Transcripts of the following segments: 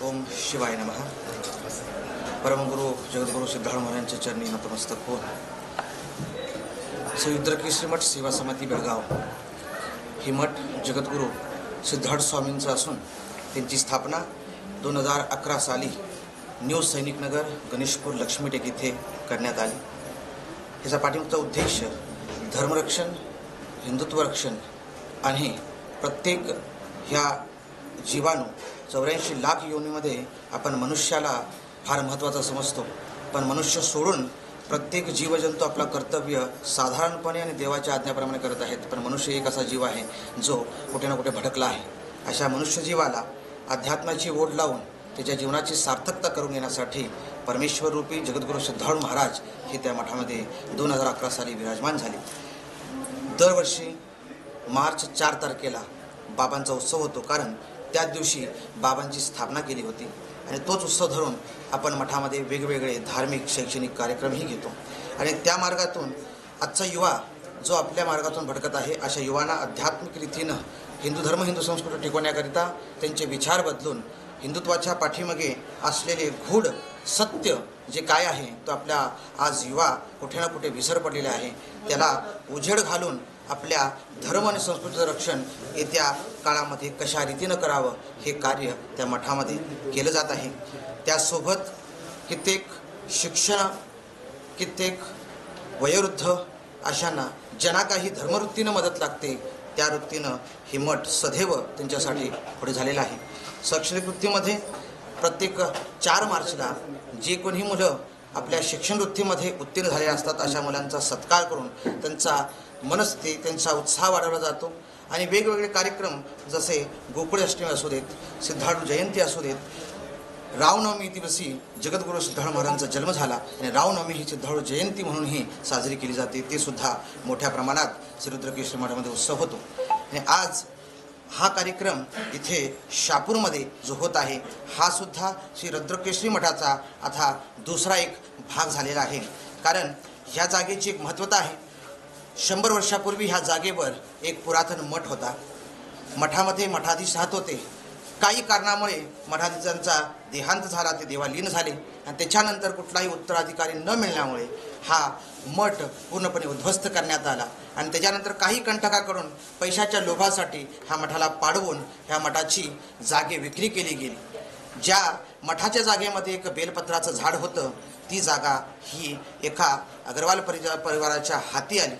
ओम शिवाय नमः. परमगुरु जगद्गुरु सिद्धार्थ महाराजांच्या चरणी नतमस्तक होऊन श्री रुद्रकेसरी मठ सेवा समिती बेळगाव ही मठ जगद्गुरु सिद्धार्थ स्वामींचं असून त्यांची स्थापना 2011 साली न्यू सैनिक नगर गणेशपूर लक्ष्मीटेक येथे करण्यात आली. याचा पाठीमागचा उद्देश धर्मरक्षण, हिंदुत्व रक्षण आणि प्रत्येक ह्या जीवाणू 84 लाख योनीमध्ये आपण मनुष्याला फार महत्त्वाचा समजतो, पण मनुष्य सोडून प्रत्येक जीवजंतू आपला कर्तव्य साधारणपणे आणि देवाच्या आज्ञेप्रमाणे करत आहेत. पण मनुष्य एक असा जीव आहे जो कुठे ना कुठे भटकला आहे. अशा मनुष्य जीवाला अध्यात्माची ओढ लावून त्याच्या जीवनाची सार्थकता करून येण्यासाठी परमेश्वर रूपी जगद्गुरू सिद्धार्थ महाराज हे त्या मठामध्ये 2011 साली विराजमान झाले. दरवर्षी मार्च 4 तारखेला बाबांचा उत्सव होतो, कारण त्याच दिवशी बाबांची स्थापना केली होती आणि तोच उत्सव धरून आपण मठामध्ये वेगवेगळे धार्मिक शैक्षणिक कार्यक्रमही घेतो. आणि त्या मार्गातून आजचा युवा जो आपल्या मार्गातून भटकत आहे अशा युवांना आध्यात्मिक रीतीनं हिंदू धर्म, हिंदू संस्कृती टिकवण्याकरिता त्यांचे विचार बदलून हिंदुत्वाच्या पाठीमागे असलेले गूढ सत्य जे काय आहे तो आपल्या आज युवा कुठे ना कुठे विसर पडलेला आहे, त्याला उजेड घालून आपल्या धर्म आणि संस्कृतीचं रक्षण येत्या काळामध्ये कशा रीतीनं करावं हे कार्य त्या मठामध्ये केलं जात आहे. त्यासोबत कित्येक शिक्षण, कित्येक वयोवृद्ध अशांना ज्यांना काही धर्मवृत्तीनं मदत लागते त्या वृत्तीनं हे मठ सदैव त्यांच्यासाठी पुढे झालेलं आहे. शैक्षणिक वृत्तीमध्ये प्रत्येक 4 मार्चला जे कोणी मुलं आपल्या शिक्षण वृत्तीमध्ये उत्तीर्ण झाले असतात अशा मुलांचा सत्कार करून त्यांचा मनस्थिती, त्यांचा उत्साह वाढवला जातो. आणि वेगवेगळे कार्यक्रम जसे गोकुळ अष्टमी असू देत, सिद्धार्थ जयंती असू देत, रामनवमी दिवशी जगद्गुरू सिद्धार्थ महाराजांचा जन्म झाला आणि रामनवमी ही सिद्धार्थ जयंती म्हणूनही साजरी केली जाते. ते सुद्धा मोठ्या प्रमाणात श्री रुद्रकेसरी मठामध्ये उत्सव होतो. आणि आज हा कार्यक्रम इथे शापूरमध्ये जो होत आहे हा सुद्धा श्री रुद्रकेसरी मठाचा आता दुसरा एक भाग झालेला आहे. कारण ह्या जागेची एक महत्त्वता आहे. 100 वर्षापूर्वी ह्या जागेवर एक पुरातन मठ होता. मठामध्ये मठाधीश राहत होते. काही कारणामुळे मठाधीशांचा देहांत झाला, ते देवालीन झाले आणि त्याच्यानंतर कुठलाही उत्तराधिकारी न मिळण्यामुळे हा मठ पूर्णपणे उद्ध्वस्त करण्यात आला. आणि त्याच्यानंतर काही कंटकाकडून पैशाच्या लोभासाठी ह्या मठाला पाडवून ह्या मठाची जागे विक्री केली गेली. ज्या मठाच्या जागेमध्ये एक बेलपत्राचं झाड होतं ती जागा ही एका अग्रवाल परिवाराच्या हाती आली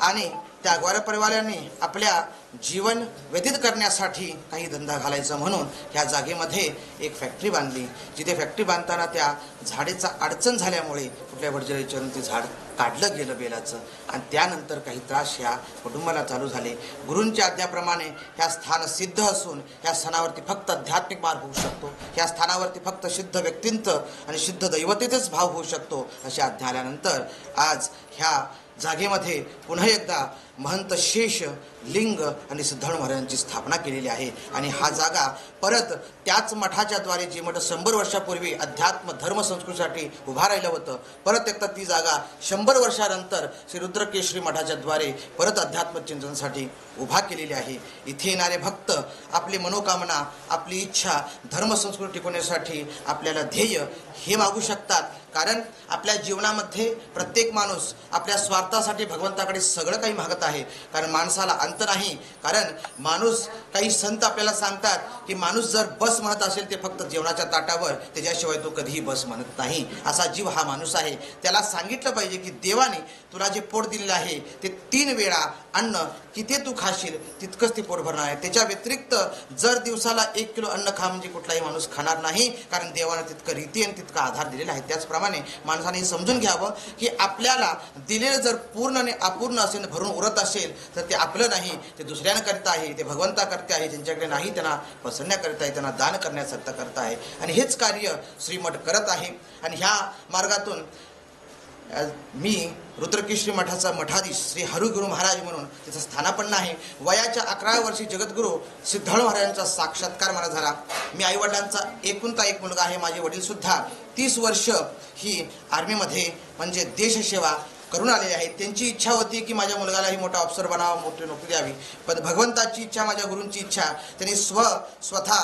आणि त्या अग्रवाल परिवाराने आपल्या जीवन व्यतीत करण्यासाठी काही धंदा घालायचा म्हणून ह्या जागेमध्ये एक फॅक्टरी बांधली. जिथे फॅक्टरी बांधताना त्या झाडेचा अडचण झाल्यामुळे कुठल्या भटजळीच्यावरून ते झाड काढलं गेलं बेलाचं आणि त्यानंतर काही त्रास ह्या कुटुंबाला चालू झाले. गुरूंच्या आज्ञाप्रमाणे ह्या स्थान सिद्ध असून ह्या स्थानावरती फक्त आध्यात्मिक मार्ग होऊ शकतो, ह्या स्थानावरती फक्त सिद्ध व्यक्तींचं आणि सिद्ध दैवतेचाच भाव होऊ शकतो अशी आज्ञा आल्यानंतर आज ह्या जागेमध्ये पुन्हा एकदा महंत शेष लिंग आणि सिद्धार्थ महाराजांची स्थापना केलेली आहे. आणि हा जागा परत त्याच मठाच्या द्वारे जे मठ 100 वर्षापूर्वी अध्यात्म धर्म संस्कृतीसाठी उभा राहिलं होतं, परत एकदा ती जागा 100 वर्षानंतर श्री रुद्रकेसरी मठाच्या द्वारे परत अध्यात्म चिंतनासाठी उभा केलेली आहे. इथे येणारे भक्त आपली मनोकामना, आपली इच्छा, धर्म संस्कृती टिकवण्यासाठी आपल्याला ध्येय हे मागू शकतात. कारण आपल्या जीवनामध्ये प्रत्येक माणूस आपल्या स्वार्थासाठी भगवंताकडे सगळं काही मागत आहे. कारण माणसाला अंत नाही. कारण माणूस, काही संत आपल्याला सांगतात की माणूस जर बस म्हणत असेल ते फक्त जेवणाच्या ताटावर, त्याच्याशिवाय तो कधीही बस म्हणत नाही. असा जीव हा माणूस आहे. त्याला सांगितलं पाहिजे की देवाने तुला जे पोट दिलेलं आहे ते 3 वेळा अन्न किती तू खाशील तितकंच ते पोट भरणार आहे. त्याच्या व्यतिरिक्त जर दिवसाला 1 किलो अन्न खा म्हणजे कुठलाही माणूस खाणार नाही. कारण देवाने तितकं रीती आणि तितका आधार दिलेला आहे. त्याचप्रमाणे माणसाने हे समजून घ्यावं की आपल्याला दिलेलं जर पूर्ण आणि अपूर्ण असेल, भरून उरत असेल तर ते आपलं नाही, ते दुसऱ्यांकरिता आहे, ते भगवंताकरिता आहे. ज्यांच्याकडे नाही त्यांना पसरण्याकरिता आहे, त्यांना दान करण्याकरिता करता आहे. आणि हेच कार्य श्रीमठ करत आहे. आणि ह्या मार्गातून मी रुद्रकेसरी मठाचा मठाधीश श्री हरिगुरू महाराज म्हणून त्याचं स्थानापन्न आहे. वयाच्या 11व्या वर्षी जगद्गुरू सिद्धार्थ महाराजांचा साक्षात्कार मला झाला. मी आईवडिलांचा एकुलता एक मुलगा आहे. माझे वडीलसुद्धा 30 वर्ष ही आर्मीमध्ये म्हणजे देशसेवा करून आलेले आहेत. त्यांची इच्छा होती की माझ्या मुलगालाही मोठा अफसर बनावा, मोठी नोकरी द्यावी. पण भगवंताची इच्छा, माझ्या गुरूंची इच्छा, त्यांनी स्वतः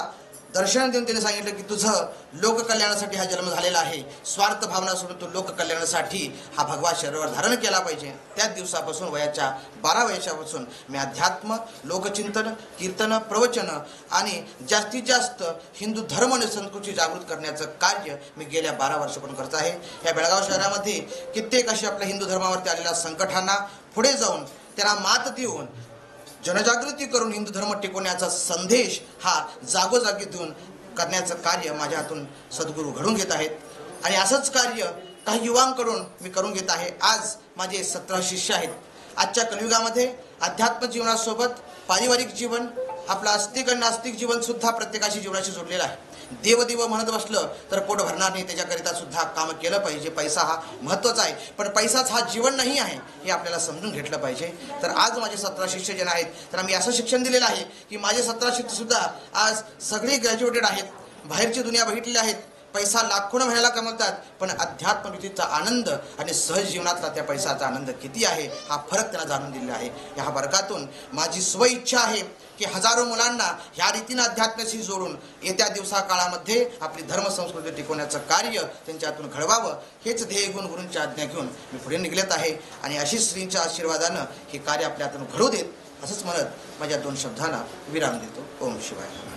दर्शन देऊन त्याने सांगितलं की तुझं लोककल्याणासाठी हा जन्म झालेला आहे, स्वार्थ भावना सोडून तू लोककल्याणासाठी हा भगवा शरीरावर धारण केला पाहिजे. त्याच दिवसापासून वयाच्या 12 वर्षापासून मी अध्यात्म, लोकचिंतन, कीर्तन, प्रवचन आणि जास्तीत जास्त हिंदू धर्म आणि संस्कृती जागृत करण्याचं कार्य मी गेल्या 12 वर्षापासून करत आहे. या बेळगाव शहरामध्ये कित्येक अशा आपल्या हिंदू धर्मावरती आलेल्या संकटांना पुढे जाऊन त्यांना मात देऊन जनजागृती करून हिंदू धर्म टिकवण्याचा संदेश हा जागोजागी देऊन करण्याचं कार्य माझ्या हातून सद्गुरू घडून घेत आहेत. आणि असंच कार्य काही युवांकडून मी करून घेत आहे. आज माझे 17 शिष्य आहेत. आजच्या कलियुगामध्ये अध्यात्म जीवनासोबत पारिवारिक जीवन, आपलं आस्तिक आणि नास्तिक जीवन सुद्धा प्रत्येकाशी जीवनाशी जोडलेलं आहे. देव म्हणत बसलं तर पोट भरणार नाही, त्याच्याकरिता सुद्धा काम केलं पाहिजे. पैसा हा महत्त्वाचा आहे, पण पैसाच हा जीवन नाही आहे हे आपल्याला समजून घेतलं पाहिजे. तर आज माझे 17 शिष्य जण आहेत, तर आम्ही असं शिक्षण दिलेलं आहे की माझे 17 शिष्य सुद्धा आज सगळे ग्रॅज्युएटेड आहेत, बाहेरची दुनिया बघितली आहेत. पैसा लाखोनं व्हायला कमवतात, पण अध्यात्मविधीचा आनंद आणि सहज जीवनातला त्या पैशाचा आनंद किती आहे हा फरक त्यांना जाणून दिलेला आहे. या वर्गातून माझी इच्छा आहे की हजारो मुलांना ह्या रीतीनं अध्यात्माशी जोडून येत्या दिवसा काळामध्ये आपली धर्मसंस्कृती टिकवण्याचं कार्य त्यांच्यातून घडवावं, हेच ध्येय गुण गुरूंची आज्ञा घेऊन मी पुढे निघलेत आहे. आणि अशी श्रींच्या आशीर्वादानं हे कार्य आपल्या हातून घडू देत असंच म्हणत माझ्या 2 शब्दांना विराम देतो. ओम शिवाय.